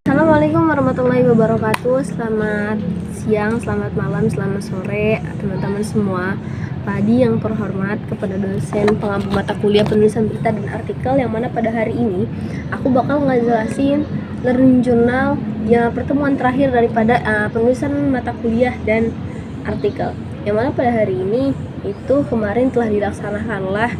Assalamualaikum warahmatullahi wabarakatuh. Selamat siang, selamat malam, selamat sore teman-teman semua. Padi yang terhormat kepada dosen pengampu mata kuliah penulisan berita dan artikel, yang mana pada hari ini aku bakal ngejelasin learning journal yang pertemuan terakhir daripada penulisan mata kuliah dan artikel, yang mana pada hari ini itu kemarin telah dilaksanakanlah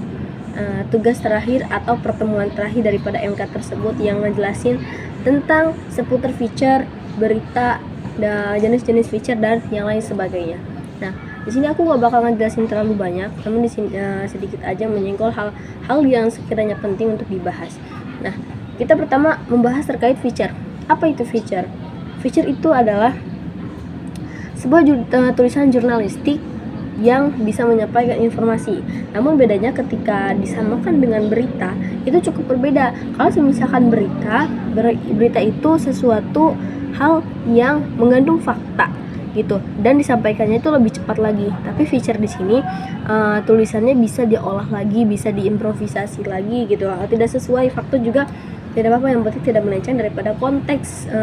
tugas terakhir atau pertemuan terakhir daripada MK tersebut, yang ngejelasin tentang seputar feature, berita, dan jenis-jenis feature dan yang lain sebagainya. Nah, di sini aku nggak bakal ngejelasin terlalu banyak, namun di sini sedikit aja menyenggol hal-hal yang sekiranya penting untuk dibahas. Nah, kita pertama membahas terkait feature. Apa itu feature? Feature itu adalah sebuah tulisan jurnalistik yang bisa menyampaikan informasi. Namun bedanya ketika disamakan dengan berita, itu cukup berbeda. Kalau misalkan berita itu sesuatu hal yang mengandung fakta gitu, dan disampaikannya itu lebih cepat lagi. Tapi feature di sini tulisannya bisa diolah lagi, bisa diimprovisasi lagi gitu. Kalau tidak sesuai fakta juga tidak apa-apa, yang penting tidak melenceng daripada konteks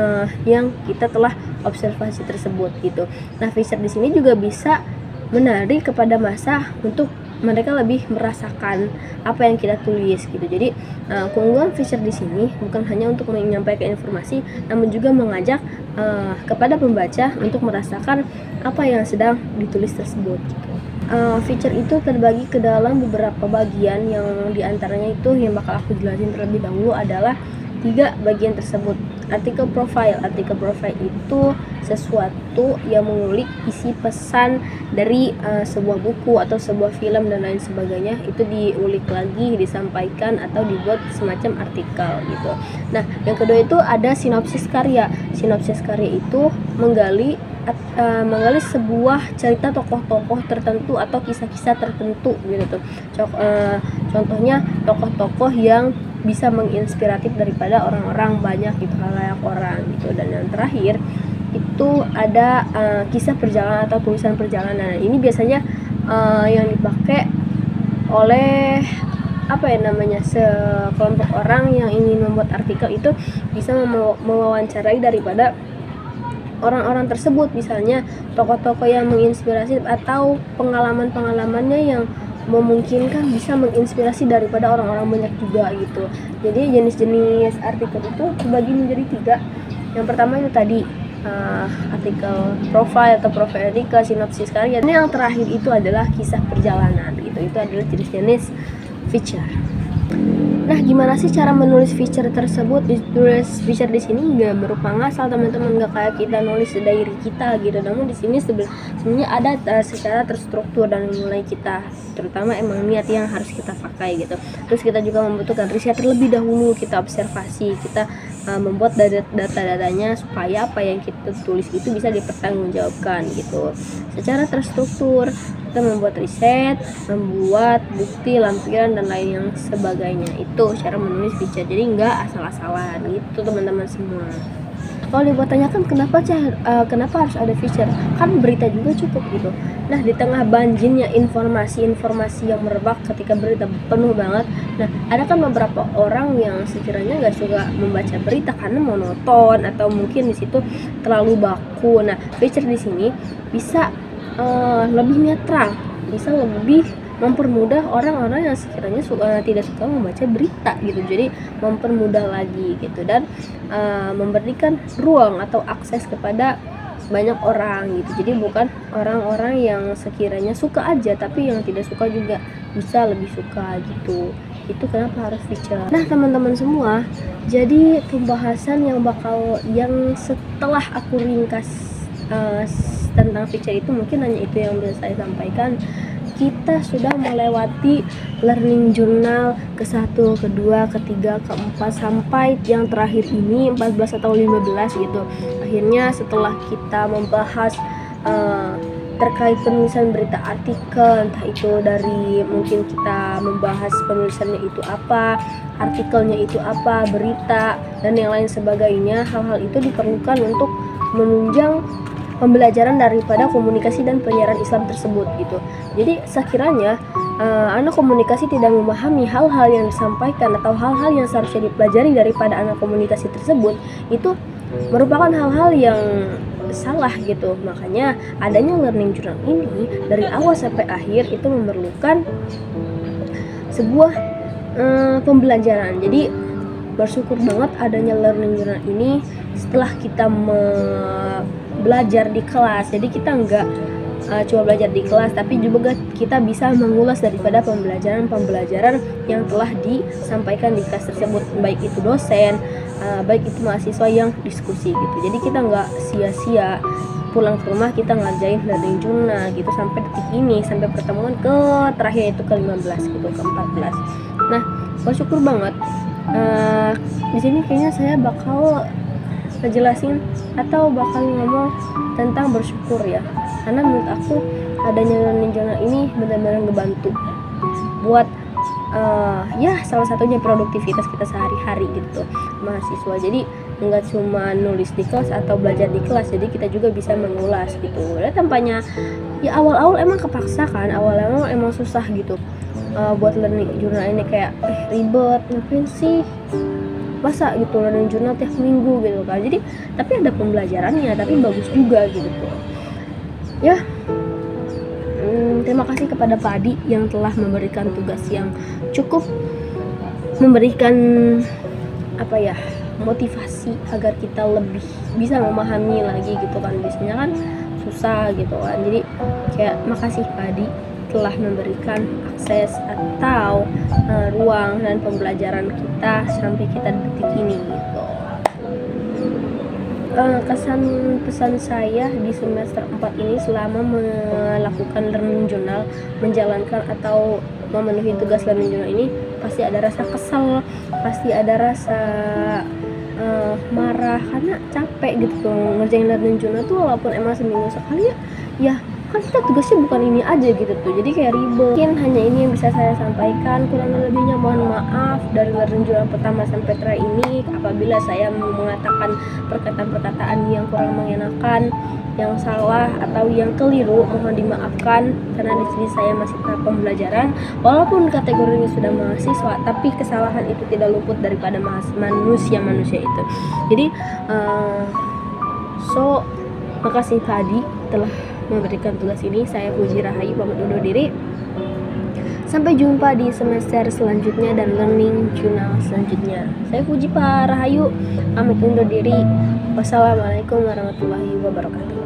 yang kita telah observasi tersebut gitu. Nah, feature di sini juga bisa menarik kepada masa untuk mereka lebih merasakan apa yang kita tulis gitu. Jadi keunggulan feature di sini bukan hanya untuk menyampaikan informasi, namun juga mengajak kepada pembaca untuk merasakan apa yang sedang ditulis tersebut gitu. Feature itu terbagi ke dalam beberapa bagian, yang diantaranya itu yang bakal aku jelasin terlebih dahulu adalah 3 bagian tersebut. Artikel profile itu sesuatu yang mengulik isi pesan dari sebuah buku atau sebuah film dan lain sebagainya, itu diulik lagi, disampaikan atau dibuat semacam artikel gitu. Nah, yang kedua itu ada sinopsis karya. Sinopsis karya itu menggali sebuah cerita tokoh-tokoh tertentu atau kisah-kisah tertentu gitu tuh. Contohnya tokoh-tokoh yang bisa menginspiratif daripada orang-orang banyak gitu, halayak orang gitu. Dan yang terakhir itu ada kisah perjalanan atau tulisan perjalanan. Ini biasanya yang dipakai oleh sekelompok orang yang ingin membuat artikel itu bisa mewawancarai daripada orang-orang tersebut, misalnya tokoh-tokoh yang menginspirasi atau pengalaman-pengalamannya yang memungkinkan bisa menginspirasi daripada orang-orang banyak juga gitu. Jadi jenis-jenis artikel itu terbagi menjadi 3. Yang pertama itu tadi artikel profile atau profil artikel, sinopsis karya, dan yang terakhir itu adalah kisah perjalanan gitu. Itu adalah jenis-jenis feature. Nah, gimana sih cara menulis feature tersebut? Tulis feature di sini nggak berupa ngasal teman-teman, nggak kayak kita nulis diary kita gitu. Namun di sini sebenarnya ada secara terstruktur dan mulai kita, terutama emang niat yang harus kita pakai gitu. Terus kita juga membutuhkan riset terlebih dahulu, kita observasi, kita membuat data-datanya supaya apa yang kita tulis itu bisa dipertanggungjawabkan gitu. Secara terstruktur kita membuat riset, membuat bukti, lampiran dan lain yang sebagainya. Itu cara menulis feature. Jadi nggak asal-asalan gitu teman-teman semua. Kalau ditanyakan kenapa harus ada feature, kan berita juga cukup gitu. Nah, di tengah banjirnya informasi yang merebak ketika berita penuh banget, nah ada kan beberapa orang yang sekiranya nggak suka membaca berita karena monoton atau mungkin di situ terlalu baku. Nah, feature di sini bisa lebih netral, bisa lebih mempermudah orang-orang yang sekiranya tidak suka membaca berita gitu. Jadi mempermudah lagi gitu, dan memberikan ruang atau akses kepada banyak orang gitu. Jadi bukan orang-orang yang sekiranya suka aja, tapi yang tidak suka juga bisa lebih suka gitu. Itu kenapa harus feature. Nah, teman-teman semua, jadi pembahasan yang setelah aku ringkas tentang feature itu, mungkin hanya itu yang bisa saya sampaikan. Kita sudah melewati learning journal ke-1, ke-2, ke-3, ke-4 sampai yang terakhir ini 14 atau 15 gitu. Akhirnya setelah kita membahas terkait penulisan berita artikel, entah itu dari mungkin kita membahas penulisannya itu apa, artikelnya itu apa, berita dan yang lain sebagainya. Hal-hal itu diperlukan untuk menunjang pembelajaran daripada komunikasi dan penyiaran Islam tersebut gitu. Jadi sekiranya anak komunikasi tidak memahami hal-hal yang disampaikan atau hal-hal yang seharusnya dipelajari daripada anak komunikasi tersebut, itu merupakan hal-hal yang salah gitu. Makanya adanya learning journal ini dari awal sampai akhir itu memerlukan sebuah pembelajaran. Jadi bersyukur banget adanya learning journal ini setelah kita belajar di kelas. Jadi kita nggak cuma belajar di kelas, tapi juga kita bisa mengulas daripada pembelajaran yang telah disampaikan di kelas tersebut, baik itu dosen, baik itu mahasiswa yang diskusi gitu. Jadi kita nggak sia-sia pulang ke rumah kita ngerjain learning journal gitu sampai detik ini, sampai pertemuan ke terakhir itu ke-15 gitu, ke-14. Nah, bersyukur banget. Di sini kayaknya saya bakal ngejelasin atau bakal ngomong tentang bersyukur ya, karena menurut aku adanya learning journal ini benar-benar ngebantu buat ya salah satunya produktivitas kita sehari-hari gitu mahasiswa. Jadi nggak cuma nulis di kelas atau belajar di kelas, jadi kita juga bisa mengulas gitu. Ya tampaknya ya awal-awal emang kepaksa kan, awal-awal emang susah gitu buat learning journal ini, kayak ribet, ngapain sih masa gitu learning journal tiap minggu gitu kan. Jadi tapi ada pembelajarannya, tapi bagus juga gitu ya. Terima kasih kepada Pak Adi yang telah memberikan tugas yang cukup memberikan motivasi agar kita lebih bisa memahami lagi gitu kan. Biasanya kan susah gitu kan. Jadi kayak makasih Pak Adi telah memberikan akses atau ruang dan pembelajaran kita sampai kita detik ini gitu. Kesan pesan saya di semester 4 ini selama melakukan learning journal, menjalankan atau memenuhi tugas learning journal ini, pasti ada rasa kesal, pasti ada rasa marah karena capek gitu ngerjain learning journal tuh, walaupun emang seminggu sekali ya kan kita tugasnya bukan ini aja gitu tuh, jadi kayak ribet. Mungkin hanya ini yang bisa saya sampaikan, kurang lebihnya mohon maaf. Dari learning journal pertama sampai terakhir ini, apabila saya mengatakan perkataan-perkataan yang kurang mengenakan, yang salah atau yang keliru, mohon dimaafkan karena di sini saya masih tahap pembelajaran. Walaupun kategorinya sudah mahasiswa, tapi kesalahan itu tidak luput daripada manusia itu. Jadi makasih tadi telah memberikan tugas ini. Saya Puji Rahayu pamit undur diri. Sampai jumpa di semester selanjutnya dan learning journal selanjutnya. Saya Puji Pak Rahayu pamit undur diri. Wassalamualaikum warahmatullahi wabarakatuh.